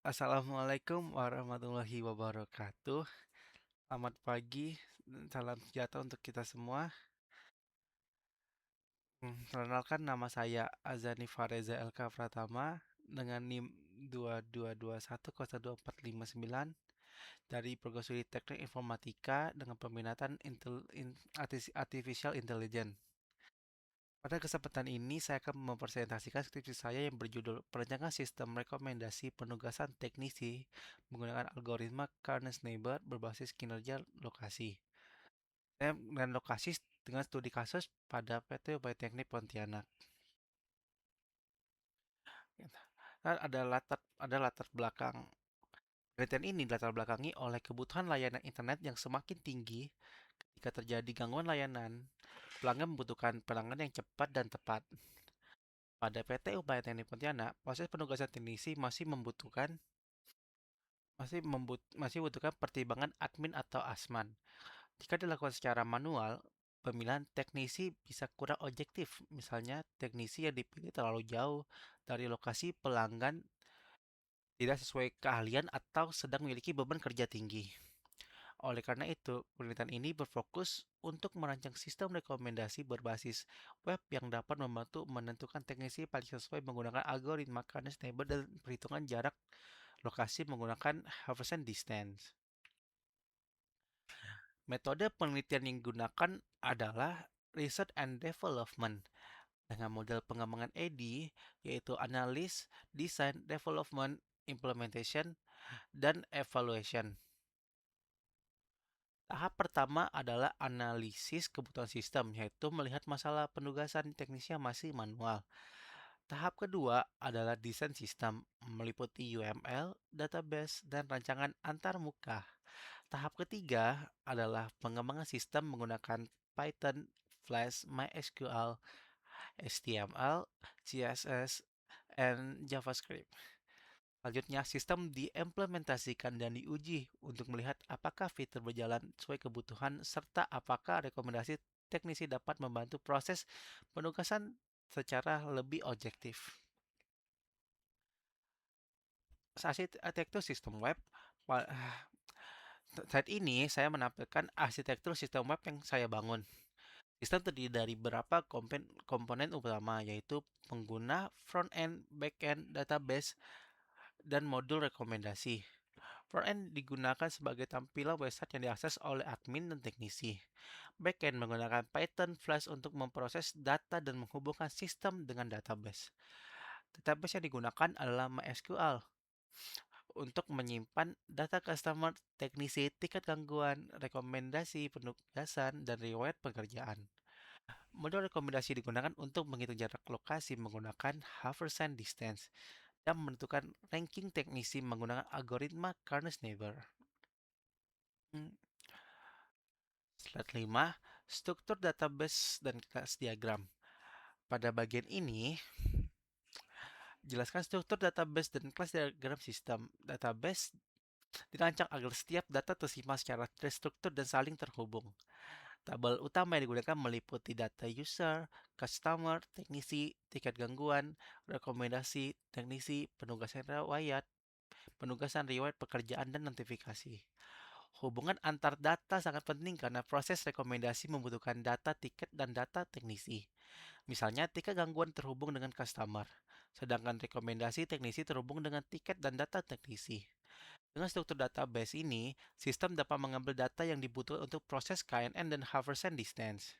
Assalamualaikum warahmatullahi wabarakatuh. Selamat pagi, salam sejahtera untuk kita semua. Perkenalkan nama saya Azani Fareza LK Pratama dengan NIM 2221024459 dari Program Studi Teknik Informatika dengan peminatan Artificial Intelligence. Pada kesempatan ini, saya akan mempresentasikan skripsi saya yang berjudul Perencanaan Sistem Rekomendasi Penugasan Teknisi menggunakan algoritma Carnes-Neighbor berbasis kinerja lokasi. Dan lokasi dengan studi kasus pada PT Upaya Teknik Pontianak. Dan ada latar belakang. Penelitian ini dilatar belakangi oleh kebutuhan layanan internet yang semakin tinggi. Jika terjadi gangguan layanan, pelanggan membutuhkan penanganan yang cepat dan tepat. Pada PT Upaya Teknik Pontianak, proses penugasan teknisi masih membutuhkan pertimbangan admin atau asman. Jika dilakukan secara manual, pemilihan teknisi bisa kurang objektif. Misalnya, teknisi yang dipilih terlalu jauh dari lokasi pelanggan, tidak sesuai keahlian atau sedang memiliki beban kerja tinggi. Oleh karena itu, penelitian ini berfokus untuk merancang sistem rekomendasi berbasis web yang dapat membantu menentukan teknisi paling sesuai menggunakan algoritma Carnes-Neighbor dan perhitungan jarak lokasi menggunakan Haversian Distance. Metode penelitian yang digunakan adalah Research and Development dengan model pengembangan AD, yaitu Analysis, Design, Development, Implementation, dan Evaluation. Tahap pertama adalah analisis kebutuhan sistem, yaitu melihat masalah penugasan teknisnya masih manual. Tahap kedua adalah desain sistem, meliputi UML, database, dan rancangan antarmuka. Tahap ketiga adalah pengembangan sistem menggunakan Python, Flash, MySQL, HTML, CSS, dan JavaScript. Selanjutnya, sistem diimplementasikan dan diuji untuk melihat apakah fitur berjalan sesuai kebutuhan serta apakah rekomendasi teknisi dapat membantu proses penugasan secara lebih objektif. Arsitektur sistem web. Saat ini saya menampilkan arsitektur sistem web yang saya bangun. Sistem terdiri dari beberapa komponen utama, yaitu pengguna, front-end, back-end, database, dan modul rekomendasi. Front-end digunakan sebagai tampilan website yang diakses oleh admin dan teknisi. Back-end menggunakan Python Flash untuk memproses data dan menghubungkan sistem dengan database. Database yang digunakan adalah MySQL untuk menyimpan data customer, teknisi, tiket gangguan, rekomendasi penugasan, dan riwayat pekerjaan. Modul rekomendasi digunakan untuk menghitung jarak lokasi menggunakan Haversian Distance dan menentukan ranking teknisi menggunakan algoritma Carnes-Neighbor. Hmm, Slide 5, struktur database dan kelas diagram. Pada bagian ini, jelaskan struktur database dan kelas diagram sistem. Database dirancang agar setiap data tersimpan secara terstruktur dan saling terhubung. Tabel utama yang digunakan meliputi data user, customer, teknisi, tiket gangguan, rekomendasi, teknisi, penugasan riwayat pekerjaan, dan notifikasi. Hubungan antar data sangat penting karena proses rekomendasi membutuhkan data tiket dan data teknisi. Misalnya, tiket gangguan terhubung dengan customer, sedangkan rekomendasi teknisi terhubung dengan tiket dan data teknisi. Dengan struktur database ini, sistem dapat mengambil data yang dibutuhkan untuk proses KNN dan Haversian Distance.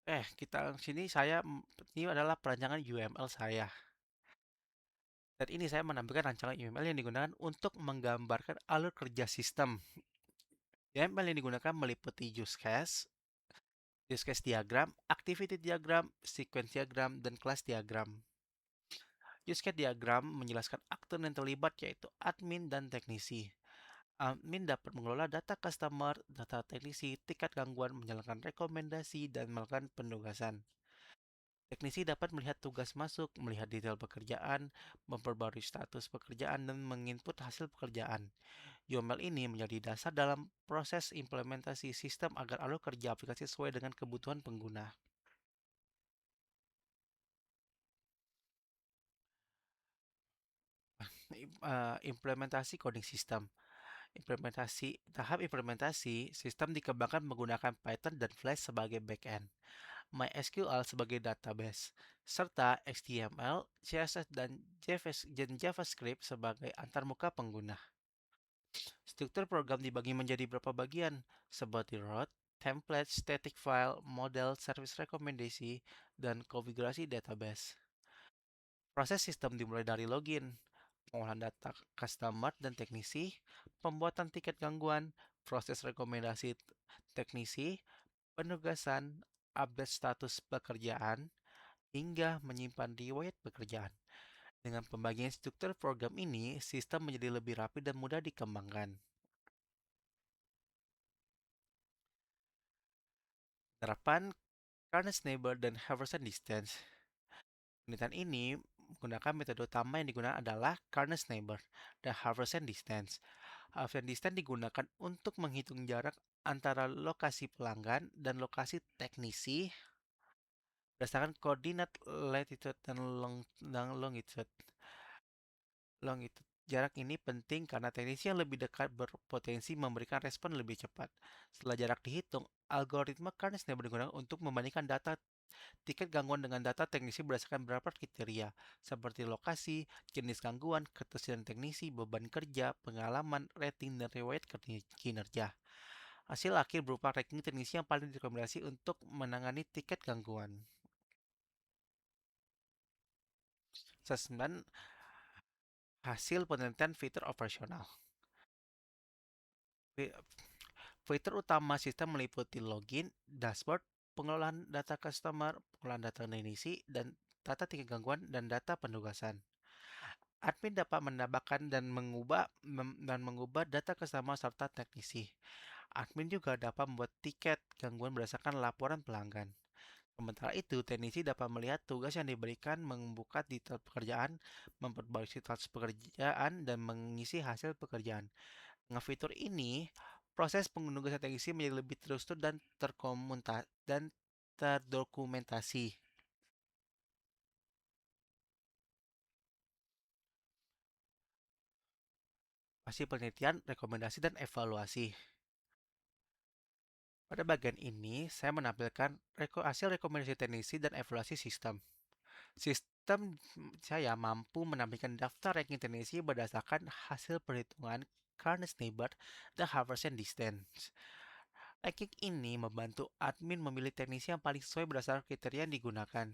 Ini adalah perancangan UML saya. Dan ini saya menampilkan rancangan UML yang digunakan untuk menggambarkan alur kerja sistem. UML yang digunakan meliputi use case diagram, activity diagram, sequence diagram, dan class diagram. Use case diagram menjelaskan aktor yang terlibat yaitu admin dan teknisi. Admin dapat mengelola data customer, data teknisi, tiket gangguan, menjalankan rekomendasi, dan melakukan penugasan. Teknisi dapat melihat tugas masuk, melihat detail pekerjaan, memperbarui status pekerjaan, dan menginput hasil pekerjaan. UML ini menjadi dasar dalam proses implementasi sistem agar alur kerja aplikasi sesuai dengan kebutuhan pengguna. Implementasi coding system. Tahap implementasi sistem dikembangkan menggunakan Python dan Flash sebagai backend, MySQL sebagai database, serta HTML, CSS, dan JavaScript sebagai antarmuka pengguna. Struktur program dibagi menjadi beberapa bagian, seperti root, template, static file, model, service rekomendasi, dan konfigurasi database. Proses sistem dimulai dari login, pengolahan data customer dan teknisi, pembuatan tiket gangguan, proses rekomendasi teknisi, penugasan, update status pekerjaan, hingga menyimpan riwayat pekerjaan. Dengan pembagian struktur program ini, sistem menjadi lebih rapi dan mudah dikembangkan. Penerapan Karnes Neighbor dan Haverson Distance. Penelitian ini menggunakan metode utama yang digunakan adalah Karnes Neighbor dan Haverson Distance. Haverson Distance digunakan untuk menghitung jarak antara lokasi pelanggan dan lokasi teknisi berdasarkan koordinat latitude dan longitude. Jarak ini penting karena teknisi yang lebih dekat berpotensi memberikan respon lebih cepat. Setelah jarak dihitung, algoritma Karnes-Neighbor digunakan untuk membandingkan data tiket gangguan dengan data teknisi berdasarkan beberapa kriteria, seperti lokasi, jenis gangguan, ketersediaan teknisi, beban kerja, pengalaman, rating, dan riwayat kinerja. Hasil akhir berupa ranking teknisi yang paling direkomendasi untuk menangani tiket gangguan. Assessment hasil penelitian fitur operasional. Fitur utama sistem meliputi login, dashboard, pengelolaan data customer, pengelolaan data teknisi, dan data tiket gangguan dan data penugasan. Admin dapat menambahkan dan mengubah data customer serta teknisi. Admin juga dapat membuat tiket gangguan berdasarkan laporan pelanggan. Sementara itu, teknisi dapat melihat tugas yang diberikan, membuka detail pekerjaan, memperbaiki status pekerjaan, dan mengisi hasil pekerjaan. Dengan fitur ini, proses penugasan teknisi menjadi lebih terstruktur dan terdokumentasi. Hasil penelitian, rekomendasi, dan evaluasi. Pada bagian ini, saya menampilkan hasil rekomendasi teknisi dan evaluasi sistem. Sistem saya mampu menampilkan daftar ranking teknisi berdasarkan hasil perhitungan Karnes-Neighbor dan Haversen Distance. Ranking ini membantu admin memilih teknisi yang paling sesuai berdasarkan kriteria yang digunakan.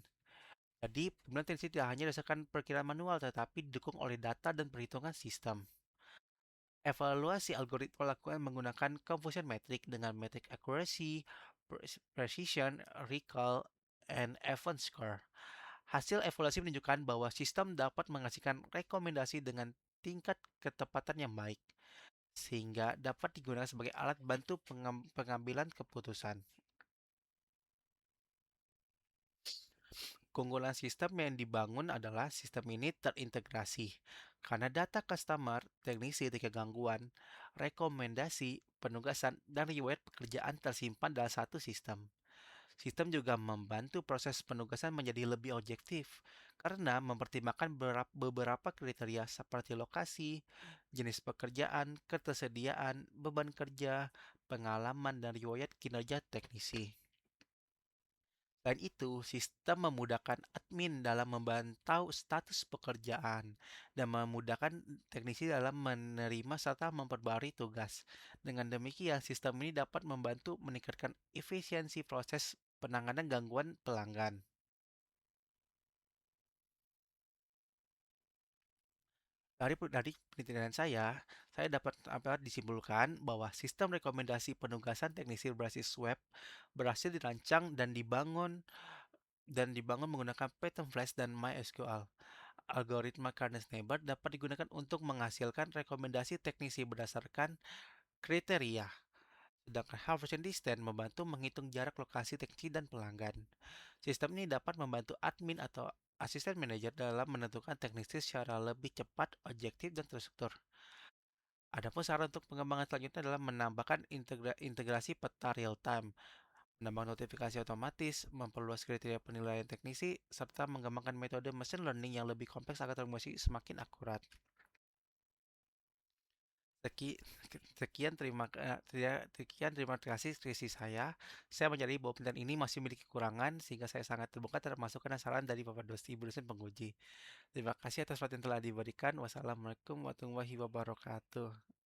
Jadi, pemilihan teknisi tidak hanya berdasarkan perkiraan manual, tetapi didukung oleh data dan perhitungan sistem. Evaluasi algoritma lakukan menggunakan confusion metric dengan metrik accuracy, precision, recall, and event score. Hasil evaluasi menunjukkan bahwa sistem dapat menghasilkan rekomendasi dengan tingkat ketepatan yang baik, sehingga dapat digunakan sebagai alat bantu pengambilan keputusan. Keunggulan sistem yang dibangun adalah sistem ini terintegrasi, karena data customer, teknisi ketika gangguan, rekomendasi, penugasan, dan riwayat pekerjaan tersimpan dalam satu sistem. Sistem juga membantu proses penugasan menjadi lebih objektif, karena mempertimbangkan beberapa kriteria seperti lokasi, jenis pekerjaan, ketersediaan, beban kerja, pengalaman, dan riwayat kinerja teknisi. Selain itu, sistem memudahkan admin dalam memantau status pekerjaan dan memudahkan teknisi dalam menerima serta memperbarui tugas. Dengan demikian, sistem ini dapat membantu meningkatkan efisiensi proses penanganan gangguan pelanggan. Dari penelitian saya dapat disimpulkan bahwa sistem rekomendasi penugasan teknisi berbasis web berhasil dirancang dan dibangun menggunakan Python Flash dan MySQL. Algoritma Karnes-Neighbor dapat digunakan untuk menghasilkan rekomendasi teknisi berdasarkan kriteria, sedangkan Harvard Distance membantu menghitung jarak lokasi teknisi dan pelanggan. Sistem ini dapat membantu admin atau asisten manajer dalam menentukan teknisi secara lebih cepat, objektif, dan terstruktur. Adapun saran untuk pengembangan selanjutnya adalah menambahkan integrasi peta real-time, menambah notifikasi otomatis, memperluas kriteria penilaian teknisi, serta mengembangkan metode machine learning yang lebih kompleks agar informasi semakin akurat. Seki sekian terima kasih skripsi saya. Saya menyadari bahwa penelitian ini masih memiliki kekurangan sehingga saya sangat terbuka terhadap masukan dan saran dari Bapak Ibu dosen penguji. Terima kasih atas perhatian telah diberikan. Wassalamualaikum warahmatullahi wabarakatuh.